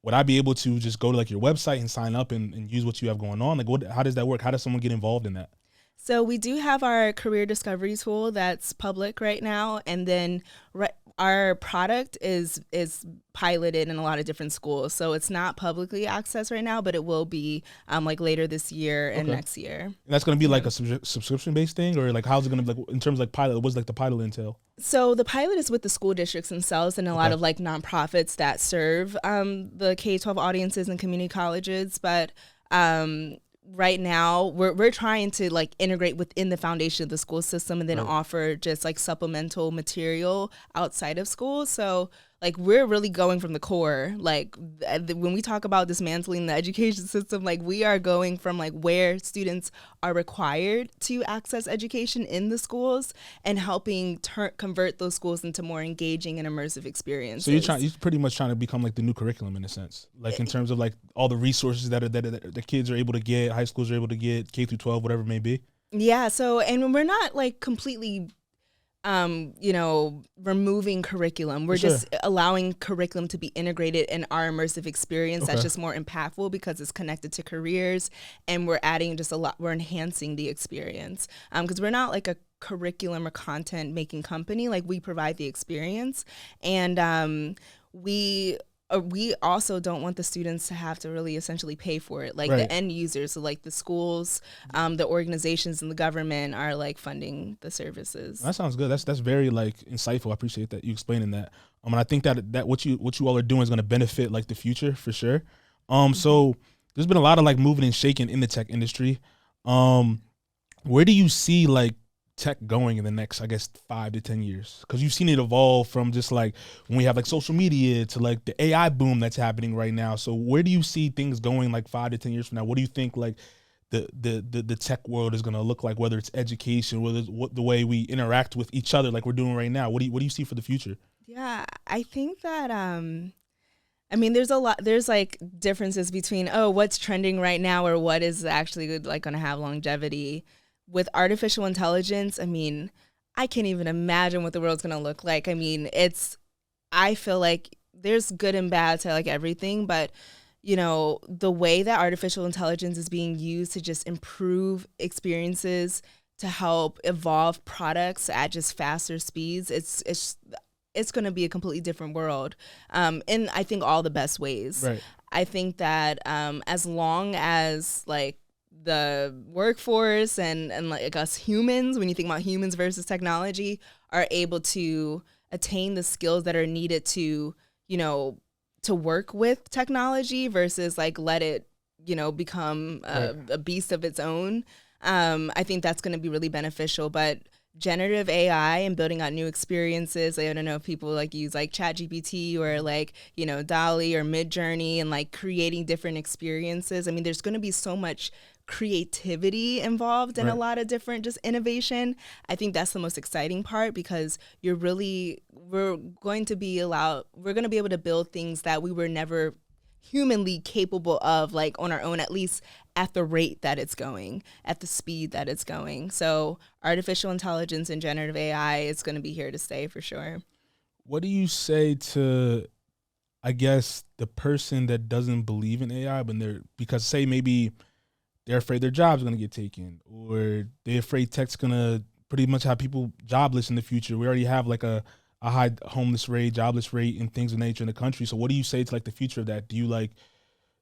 would I be able to just go to like your website and sign up and use what you have going on? Like, how does that work? How does someone get involved in that? So we do have our career discovery tool that's public right now, and then our product is piloted in a lot of different schools. So it's not publicly accessed right now, but it will be like later this year and next year. And that's going to be like a subscription-based thing, or like how's it going to be, like, in terms of like pilot? What's like the pilot entail? So the pilot is with the school districts themselves and a lot of like nonprofits that serve the K-12 audiences and community colleges, but right now we're trying to like integrate within the foundation of the school system and then offer just like supplemental material outside of school. So like we're really going from the core. Like when we talk about dismantling the education system, like we are going from like where students are required to access education in the schools and helping convert those schools into more engaging and immersive experiences. So you're pretty much trying to become like the new curriculum in a sense, like in terms of like all the resources that the kids are able to get, high schools are able to get, K through 12, whatever it may be. Yeah. So, and we're not like completely removing curriculum. We're just allowing curriculum to be integrated in our immersive experience that's just more impactful because it's connected to careers, and we're adding just a lot, we're enhancing the experience. Because we're not like a curriculum or content making company, like we provide the experience. And we also don't want the students to have to really essentially pay for it. Like the end users, so like the schools, the organizations and the government are like funding the services. That sounds good. That's very like insightful. I appreciate that you explaining that. And I think that what you all are doing is going to benefit like the future for sure. So there's been a lot of like moving and shaking in the tech industry. Where do you see like tech going in the next, I guess, 5 to 10 years? Because you've seen it evolve from just like when we have like social media to like the AI boom that's happening right now. So where do you see things going like 5 to 10 years from now? What do you think like the tech world is going to look like, whether it's education, whether it's the way we interact with each other like we're doing right now? What do you see for the future? Yeah, I think that I mean, there's like differences between, what's trending right now or what is actually like going to have longevity. With artificial intelligence, I mean, I can't even imagine what the world's going to look like. I mean, I feel like there's good and bad to like everything, but the way that artificial intelligence is being used to just improve experiences, to help evolve products at just faster speeds, it's going to be a completely different world. In I think all the best ways. Right. I think that as long as like the workforce and like us humans, when you think about humans versus technology, are able to attain the skills that are needed to, to work with technology versus like let it, become a beast of its own. I think that's going to be really beneficial. But generative AI and building out new experiences, I don't know if people like use like ChatGPT or like, DALL-E or Midjourney and like creating different experiences. I mean, there's going to be so much creativity involved in a lot of different just innovation. I think that's the most exciting part because we're going to be able to build things that we were never humanly capable of, like on our own, at least at the rate that it's going, at the speed that it's going. So artificial intelligence and generative AI is going to be here to stay for sure. What do you say to, I guess, the person that doesn't believe in AI, because say maybe they're afraid their job's going to get taken, or they're afraid tech's going to pretty much have people jobless in the future. We already have like a high homeless rate, jobless rate, and things of nature in the country. So what do you say to like the future of that? Do you like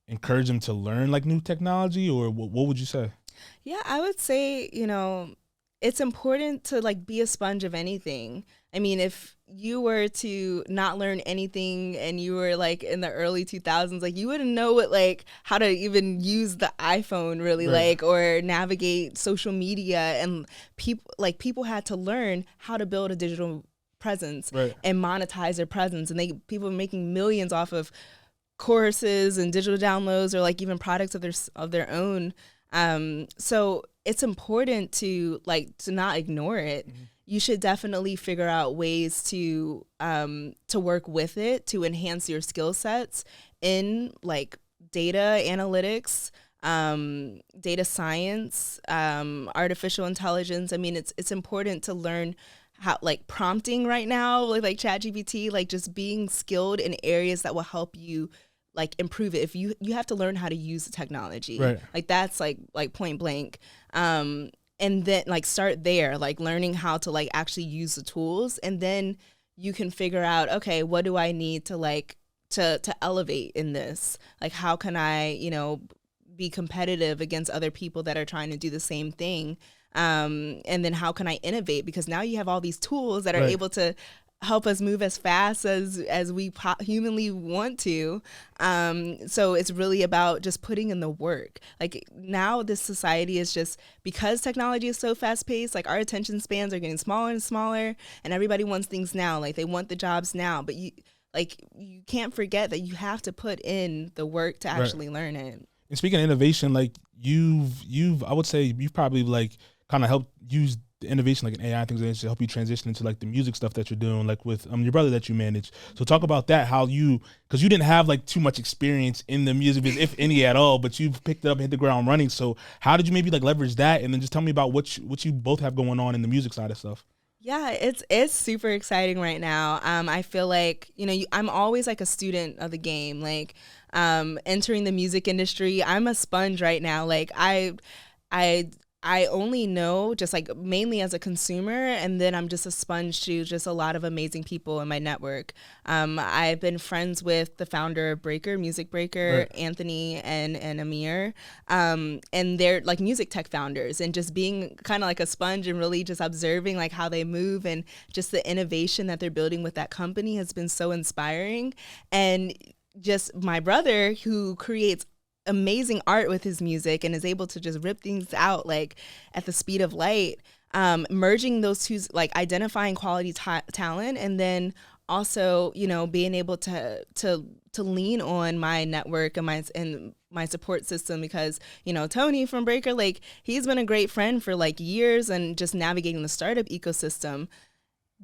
encourage them to learn like new technology, or what would you say? Yeah, I would say, it's important to like be a sponge of anything. I mean, if you were to not learn anything and you were like in the early 2000s, like you wouldn't know how to even use the iPhone really, or navigate social media. And people had to learn how to build a digital presence and monetize their presence. And people were making millions off of courses and digital downloads or like even products of their own. So it's important to not ignore it. Mm-hmm. You should definitely figure out ways to work with it to enhance your skill sets in like data analytics, data science, artificial intelligence. I mean, it's important to learn how like prompting right now, like ChatGPT, like just being skilled in areas that will help you like improve it. If you have to learn how to use the technology, like that's like point blank. And then like start there, like learning how to like actually use the tools, and then you can figure out, okay, what do I need to like to elevate in this? Like how can I, be competitive against other people that are trying to do the same thing? And then how can I innovate? Because now you have all these tools that are able to help us move as fast as we humanly want to. So it's really about just putting in the work. Like now this society is just, because technology is so fast paced, like our attention spans are getting smaller and smaller, and everybody wants things now. Like they want the jobs now, but like you can't forget that you have to put in the work to actually learn it. And speaking of innovation, like you've I would say you've probably like kind of helped use the innovation like an AI things to help you transition into like the music stuff that you're doing, like with your brother that you manage. So talk about that, how because you didn't have like too much experience in the music business, if any at all, but you've picked it up and hit the ground running. So how did you maybe like leverage that, and then just tell me about what you both have going on in the music side of stuff? Yeah, it's super exciting right now. I feel like, I'm always like a student of the game, like entering the music industry. I'm a sponge right now. Like I only know just like mainly as a consumer, and then I'm just a sponge to just a lot of amazing people in my network. I've been friends with the founder of Music Breaker, right. Anthony and Amir, and they're like music tech founders, and just being kind of like a sponge and really just observing like how they move and just the innovation that they're building with that company has been so inspiring. And just my brother, who creates amazing art with his music and is able to just rip things out like at the speed of light, merging those two, like identifying quality talent, and then also being able to lean on my network and my support system, because Tony from Breaker, like he's been a great friend for like years, and just navigating the startup ecosystem.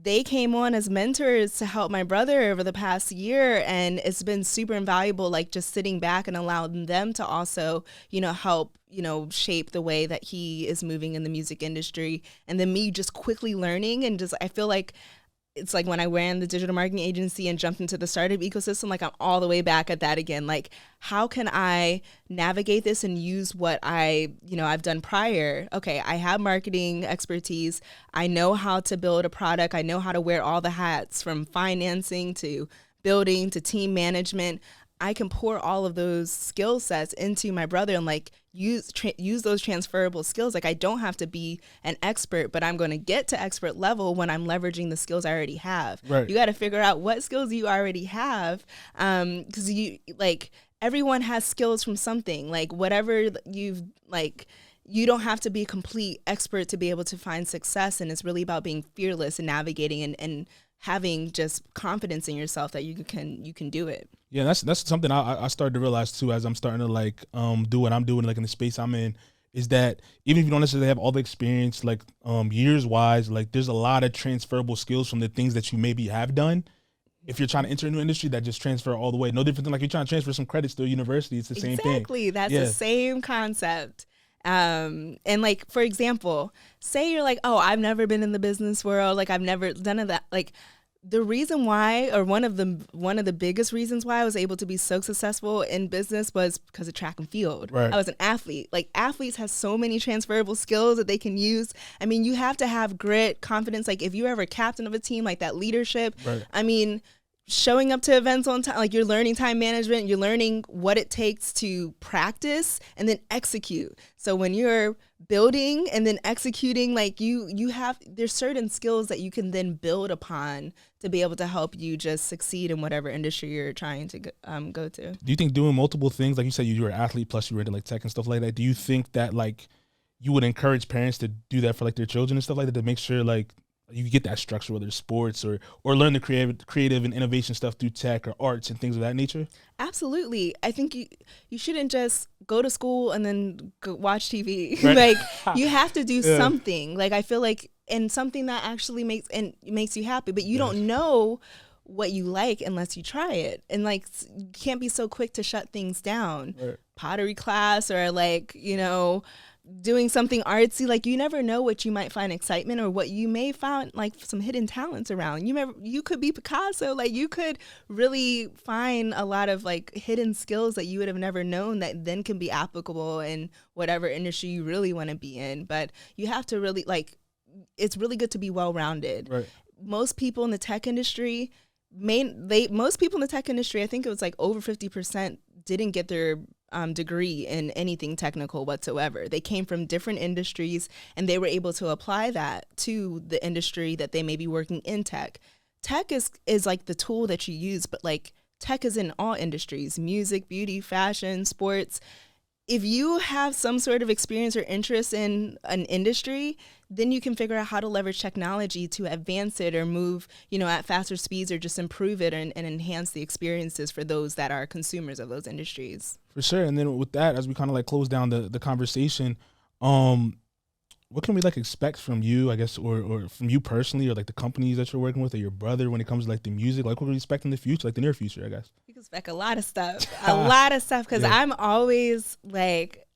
They came on as mentors to help my brother over the past year, and it's been super invaluable, like just sitting back and allowing them to also, help, shape the way that he is moving in the music industry. And then me just quickly learning, and just, I feel like it's like when I ran the digital marketing agency and jumped into the startup ecosystem, like I'm all the way back at that again. Like, how can I navigate this and use what I've done prior? Okay, I have marketing expertise. I know how to build a product. I know how to wear all the hats, from financing to building to team management. I can pour all of those skill sets into my brother and like use those transferable skills. Like I don't have to be an expert, but I'm going to get to expert level when I'm leveraging the skills I already have. Right. You got to figure out what skills you already have, because everyone has skills from something. Like whatever you don't have to be a complete expert to be able to find success, and it's really about being fearless and navigating and having just confidence in yourself that you can do it. Yeah, that's something I started to realize too, as I'm starting to like do what I'm doing like in the space I'm in, is that even if you don't necessarily have all the experience like years wise, like there's a lot of transferable skills from the things that you maybe have done. If you're trying to enter a new industry, that just transfer all the way. No different than like you're trying to transfer some credits to a university. It's the same thing. Exactly. That's the same concept. And like, for example, say you're like, oh, I've never been in the business world. Like I've never done that. Like the reason why, or one of the biggest reasons why I was able to be so successful in business was because of track and field. Right. I was an athlete. Like athletes have so many transferable skills that they can use. I mean, you have to have grit, confidence. Like if you're ever captain of a team, like that leadership, right. I mean, showing up to events on time, like you're learning time management, you're learning what it takes to practice and then execute. So when you're building and then executing, like there's certain skills that you can then build upon to be able to help you just succeed in whatever industry you're trying to go to. Do you think doing multiple things, like you said, you were an athlete plus you were into like tech and stuff like that, do you think that like you would encourage parents to do that for like their children and stuff like that, to make sure like you get that structure, whether it's sports or learn the creative and innovation stuff through tech or arts and things of that nature? Absolutely. I think you shouldn't just go to school and then go watch TV. Right. Like you have to do something. Like I feel like, and something that actually makes you happy, but you don't know what you like unless you try it. And like you can't be so quick to shut things down. Right. Pottery class or like, doing something artsy, like you never know what you might find excitement or what you may find like some hidden talents around. You could be Picasso, like you could really find a lot of like hidden skills that you would have never known that then can be applicable in whatever industry you really want to be in. But you have to really it's really good to be well-rounded. Right. Most people in the tech industry, I think it was like over 50% didn't get their degree in anything technical whatsoever. They came from different industries and they were able to apply that to the industry that they may be working in tech. Tech is like the tool that you use, but like tech is in all industries: music, beauty, fashion, sports. If you have some sort of experience or interest in an industry, then you can figure out how to leverage technology to advance it or move, at faster speeds, or just improve it and enhance the experiences for those that are consumers of those industries. For sure. And then with that, as we kind of like close down the conversation, what can we like expect from you, I guess, or from you personally, or like the companies that you're working with, or your brother, when it comes to like the music? Like, what can we expect in the future, like the near future, I guess? You can expect a lot of stuff, because I'm always like,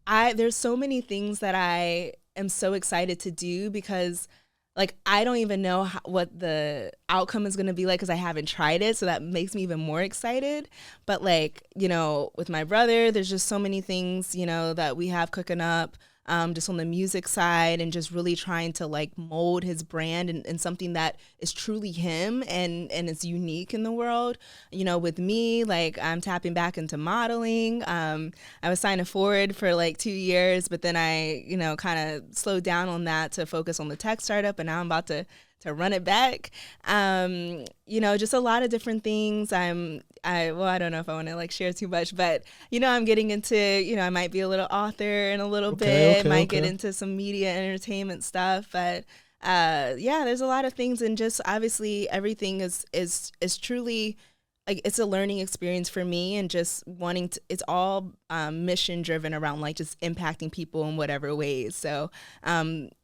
there's so many things that I am so excited to do, because like I don't even know what the outcome is going to be like, because I haven't tried it. So that makes me even more excited. But like, with my brother, there's just so many things, that we have cooking up. Just on the music side, and just really trying to like mold his brand and something that is truly him and is unique in the world. With me, like I'm tapping back into modeling. I was signing forward for like 2 years, but then I, kind of slowed down on that to focus on the tech startup, and now I'm about to run it back. Just a lot of different things. I don't know if I want to like share too much, but I'm getting into, I might be a little author in a little bit, might get into some media and entertainment stuff, but there's a lot of things, and just obviously everything is truly like, it's a learning experience for me, and just wanting to, it's all mission driven around like just impacting people in whatever ways. So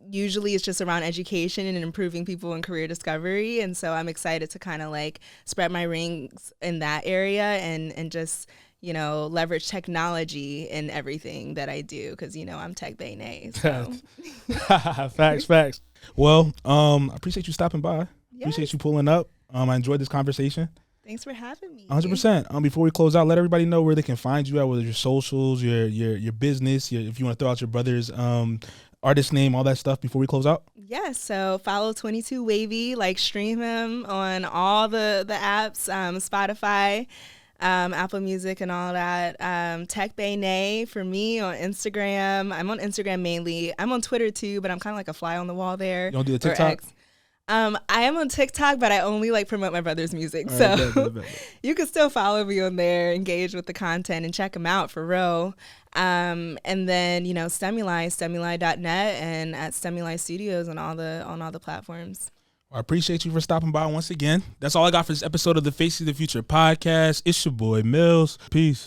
usually it's just around education and improving people in career discovery. And so I'm excited to kind of like spread my wings in that area, and just, leverage technology in everything that I do, because, I'm tech bae. So. Facts. Well, I appreciate you stopping by. Yes. Appreciate you pulling up. I enjoyed this conversation. Thanks for having me. 100%. Before we close out, let everybody know where they can find you at, whether your socials, your business, if you want to throw out your brother's artist name, all that stuff before we close out. Yeah, so follow 22 Wavy, like stream him on all the apps, Spotify, Apple Music and all that. Tech Bae for me on Instagram. I'm on Instagram mainly. I'm on Twitter too, but I'm kind of like a fly on the wall there. You don't do the TikTok? I am on TikTok, but I only like promote my brother's music. So you can still follow me on there, engage with the content, and check them out for real. And then, Stemuli.net, and at Stemuli Studios on all the platforms. I appreciate you for stopping by once again. That's all I got for this episode of the Faces of the Future podcast. It's your boy Millz. Peace.